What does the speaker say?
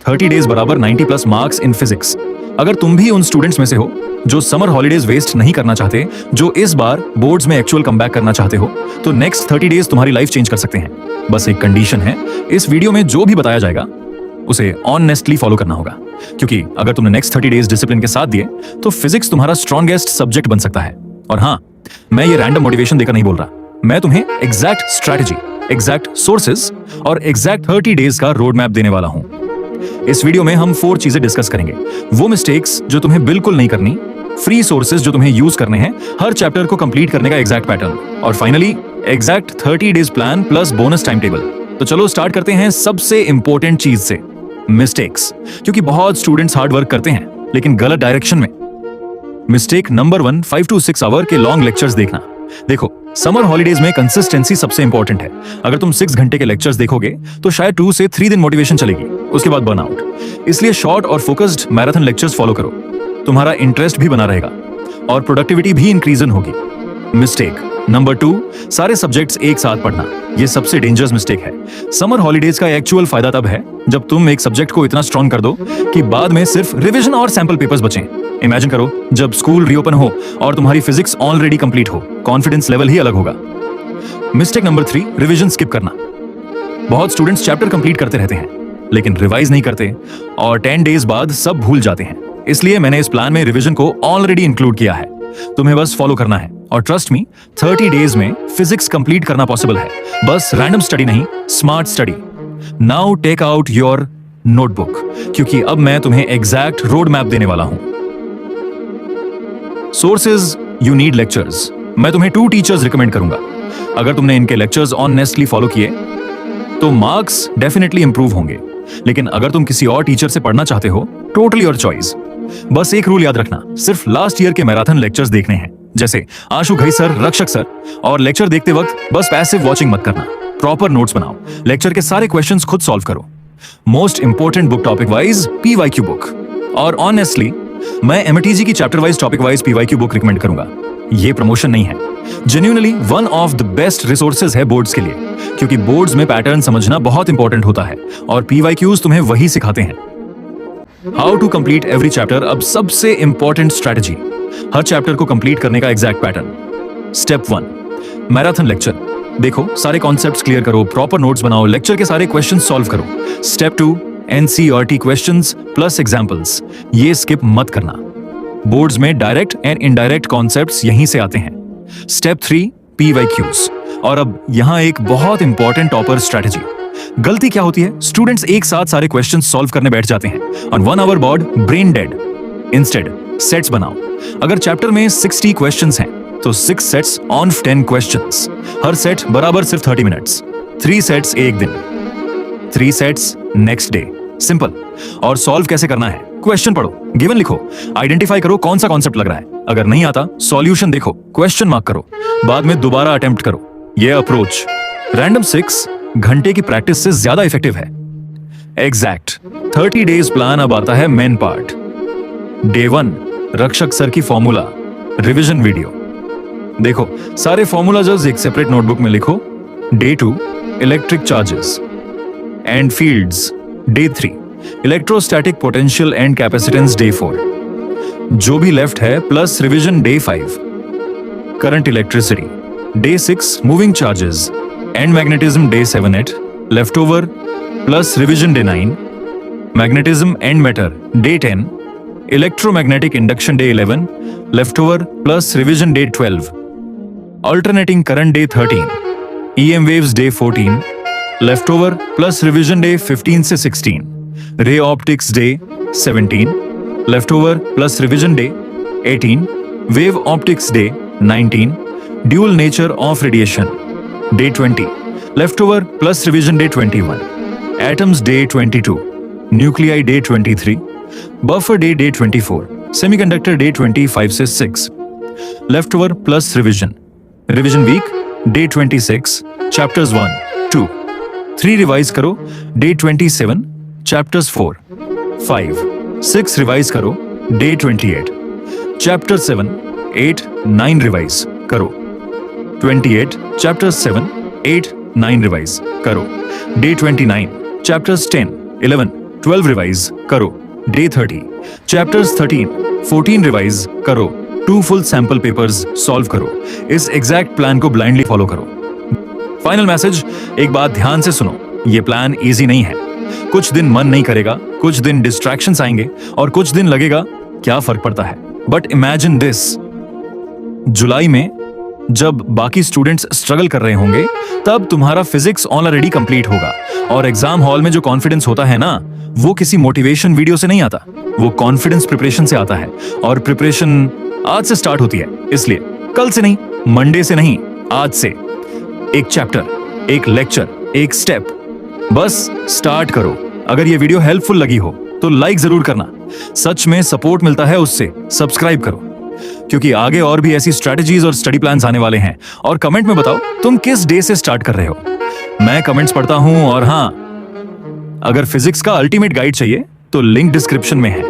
30 days बराबर 90 plus marks in physics. अगर तुम भी उन स्टूडेंट्स में से हो जो समर हॉलीडेज वेस्ट नहीं करना चाहते, जो इस बार बोर्ड्स में एक्चुअल कमबैक करना चाहते हो, तो नेक्स्ट 30 डेज तुम्हारी लाइफ चेंज कर सकते हैं। बस एक कंडीशन है, इस वीडियो में जो भी बताया जाएगा उसे ऑनेस्टली फॉलो करना होगा, क्योंकि अगर तुमने नेक्स्ट 30 डेज डिसिप्लिन के साथ दिए तो फिजिक्स तुम्हारा स्ट्रॉन्गेस्ट सब्जेक्ट बन सकता है। और हाँ, मैं ये रैंडम मोटिवेशन देकर नहीं बोल रहा, मैं तुम्हें एग्जैक्ट स्ट्रैटेजी, एग्जैक्ट सोर्सेज और एग्जैक्ट 30 डेज का रोड मैप देने वाला हूं। इस वीडियो में हम 4 चीजें डिस्कस करेंगे, वो मिस्टेक्स जो तुम्हें बिल्कुल नहीं करनी, फ्री सोर्सेज जो तुम्हें यूज करने हैं, हर चैप्टर को कंप्लीट करने का एग्जैक्ट पैटर्न, और finally exact 30 days plan plus bonus time table. तो चलो स्टार्ट करते हैं सबसे इंपॉर्टेंट चीज से, मिस्टेक्स। क्योंकि बहुत स्टूडेंट्स हार्ड वर्क करते हैं लेकिन गलत डायरेक्शन में। मिस्टेक नंबर 1, 5 to 6 आवर के लॉन्ग लेक्चर्स देखना। देखो, समर हॉलीडेज में कंसिस्टेंसी सबसे इंपॉर्टेंट है। अगर तुम 6 घंटे के लेक्चर्स देखोगे तो शायद 2 से 3 दिन मोटिवेशन चलेगी, उसके बाद बर्नआउट। इसलिए शॉर्ट और फोकस्ड मैराथन लेक्चर्स फॉलो करो, तुम्हारा इंटरेस्ट भी बना रहेगा और प्रोडक्टिविटी भी इंक्रीजन होगी। मिस्टेक नंबर 2, सारे सब्जेक्ट्स एक साथ पढ़ना। यह सबसे डेंजरस मिस्टेक है। समर हॉलीडेज का एक्चुअल फायदा तब है जब तुम एक सब्जेक्ट को इतना स्ट्रॉन्ग कर दो कि बाद में सिर्फ रिवीजन और सैंपल पेपर्स बचें। इमेजिन करो जब स्कूल रीओपन हो और तुम्हारी फिजिक्स ऑलरेडी कंप्लीट हो, कॉन्फिडेंस लेवल ही अलग होगा। मिस्टेक नंबर 3, रिवीजन स्किप करना। बहुत स्टूडेंट्स चैप्टर कंप्लीट करते रहते हैं लेकिन रिवाइज नहीं करते और 10 डेज बाद सब भूल जाते हैं। इसलिए मैंने इस प्लान में रिवीजन को ऑलरेडी इंक्लूड किया है, तुम्हें बस फॉलो करना है। और ट्रस्ट मी, 30 डेज में फिजिक्स कंप्लीट करना पॉसिबल है। बस रैंडम स्टडी नहीं, smart study. Now take out your notebook, क्योंकि अब मैं तुम्हें एग्जैक्ट रोड मैप देने वाला हूं। Sources you need lectures. मैं तुम्हें 2 टीचर्स रिकमेंड करूंगा। अगर तुमने इनके लेक्चर्स ऑनेस्टली फॉलो किए तो मार्क्स डेफिनेटली इंप्रूव होंगे। लेकिन अगर तुम किसी और टीचर से पढ़ना चाहते हो, टोटली योर चॉइस। बस एक रूल याद रखना, सिर्फ लास्ट ईयर के मैराथन लेक्चर्स देखने हैं, जैसे आशु घई सर, रक्षक सर। और लेक्चर देखते वक्त बस पैसिव वॉचिंग मत करना, प्रॉपर नोट्स बनाओ, लेक्चर के सारे क्वेश्चंस खुद सॉल्व करो। Most important book topic wise PYQ book. और ऑनेस्टली मैं MTG की chapter wise topic wise PYQ book recommend करूंगा। ये प्रमोशन नहीं है, genuinely one of the best resources है बोर्ड्स के लिए, क्योंकि बोर्ड्स में पैटर्न समझना बहुत इंपॉर्टेंट होता है और PYQs तुम्हें वही सिखाते हैं। How to complete every chapter. अब सबसे इंपॉर्टेंट स्ट्रैटेजी, हर चैप्टर को कंप्लीट करने का exact pattern. Step 1, marathon lecture देखो, सारे कॉन्सेप्ट्स क्लियर करो, प्रॉपर नोट्स बनाओ, लेक्चर के सारे क्वेश्चंस सॉल्व करो। Step 2, NCERT questions plus examples. ये स्किप मत करना, बोर्ड्स में डायरेक्ट एंड इनडायरेक्ट कॉन्सेप्ट्स यहीं से आते हैं। Step 3, PYQs। और अब यहां एक बहुत इंपॉर्टेंट टॉपर स्ट्रैटेजी। गलती क्या होती है, स्टूडेंट्स एक साथ सारे क्वेश्चंस सॉल्व करने बैठ जाते हैं और 1 hour bored brain dead. Instead sets बनाओ। अगर चैप्टर में 60 क्वेश्चंस हैं तो 6 सेट्स ऑन 10 क्वेश्चंस, हर सेट बराबर सिर्फ 30 मिनट्स। 3 सेट्स एक दिन, 3 सेट्स नेक्स्ट डे। सिंपल। और सॉल्व कैसे करना है, क्वेश्चन पढ़ो, गिवन लिखो, आइडेंटिफाई करो कौन सा कॉन्सेप्ट लग रहा है। अगर नहीं आता, सॉल्यूशन देखो, क्वेश्चन मार्क करो, बाद में दोबारा अटेम्प्ट करो। यह अप्रोच रैंडम 6 घंटे की प्रैक्टिस से ज्यादा इफेक्टिव है। Exact 30 days plan. अब आता है मेन पार्ट। डे 1, रक्षक सर की फॉर्मूला रिवीजन वीडियो। देखो, सारे फॉर्मूलाज एक सेपरेट नोटबुक में लिखो। Day 2, electric charges and fields. Day 3, electrostatic potential and capacitance. Day 4, जो भी लेफ्ट है plus revision. Day 5, current electricity. Day 6, moving charges and magnetism. Day 7-8, left over plus revision. Day 9, magnetism and matter. Day 10, electromagnetic induction. Day 11, left over plus revision. Day 12, alternating current. Day 13, EM waves. Day 14, left over plus revision. Day 15 से 16, ray optics. Day 17, left over plus revision. Day 18, wave optics. Day 19, dual nature of radiation. Day 20, left over plus revision. Day 21, atoms. Day 22, nuclei. Day 23, buffer. Day 24, semiconductor. Day 25 से 6, left over plus revision. Revision week. Day 26, chapters 1, 2, 3 revise करो। Day 27, chapters 4, 5, 6 revise करो। Day 28, chapter 7, 8, 9 revise करो। 28, chapters 7, 8, 9 revise करो। Day 29, chapters 10, 11, 12 revise करो, day 30, chapters 13, 14 revise करो, 2 full sample papers solve करो। इस exact plan को ब्लाइंडली फॉलो करो। फाइनल मैसेज, एक बात ध्यान से सुनो, ये प्लान इजी नहीं है। कुछ दिन मन नहीं करेगा, कुछ दिन डिस्ट्रैक्शंस आएंगे और कुछ दिन लगेगा क्या फर्क पड़ता है। बट इमेजिन दिस, जुलाई में जब बाकी स्टूडेंट्स स्ट्रगल कर रहे होंगे तब तुम्हारा फिजिक्स ऑलरेडी कंप्लीट होगा। और एग्जाम हॉल में जो कॉन्फिडेंस होता है ना, वो किसी मोटिवेशन वीडियो से नहीं आता, वो कॉन्फिडेंस प्रिपरेशन से आता है। और प्रिपरेशन आज से स्टार्ट होती है, इसलिए कल से नहीं, मंडे से नहीं, आज से एक चैप्टर, एक लेक्चर, एक स्टेप, बस स्टार्ट करो। अगर ये वीडियो हेल्पफुल लगी हो तो लाइक जरूर करना, सच में सपोर्ट मिलता है उससे। सब्सक्राइब करो, क्योंकि आगे और भी ऐसी स्ट्रेटजीज और स्टडी प्लान्स आने वाले हैं। और कमेंट में बताओ तुम किस डे से स्टार्ट कर रहे हो, मैं कमेंट्स पढ़ता हूं। और हाँ, अगर फिजिक्स का अल्टीमेट गाइड चाहिए तो लिंक डिस्क्रिप्शन में है।